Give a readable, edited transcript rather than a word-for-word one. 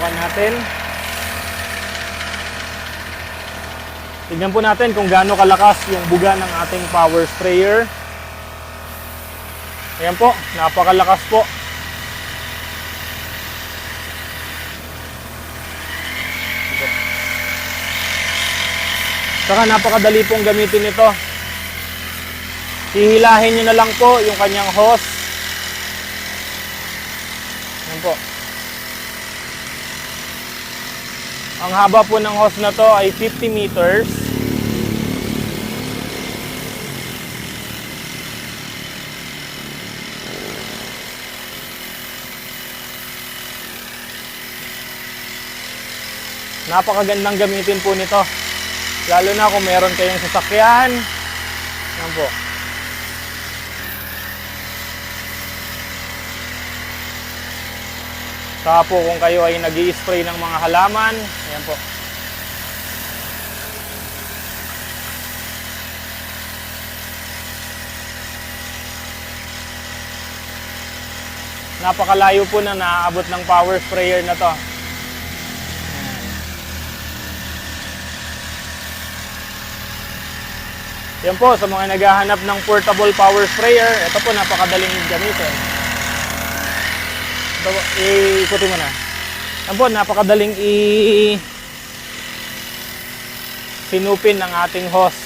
subukan natin. Tignan po natin kung gaano kalakas yung buga ng ating power sprayer. Ayan po, napakalakas po. Saka napakadali pong gamitin ito. Hihilahin nyo na lang po yung kanyang hose. Ayan po. Ang haba po ng hose na to ay 50 meters. Napakagandang gamitin po nito. Lalo na kung meron kayong sasakyan. Ayan po. Saka po kung kayo ay nag-i-spray ng mga halaman. Ayan po. Napakalayo po na naaabot ng power sprayer na to. Yan po, sa mga naghahanap ng portable power sprayer, ito po napakadaling gamitin. Ito po, ikutin mo na. Yan po, napakadaling sinupin ng ating hose.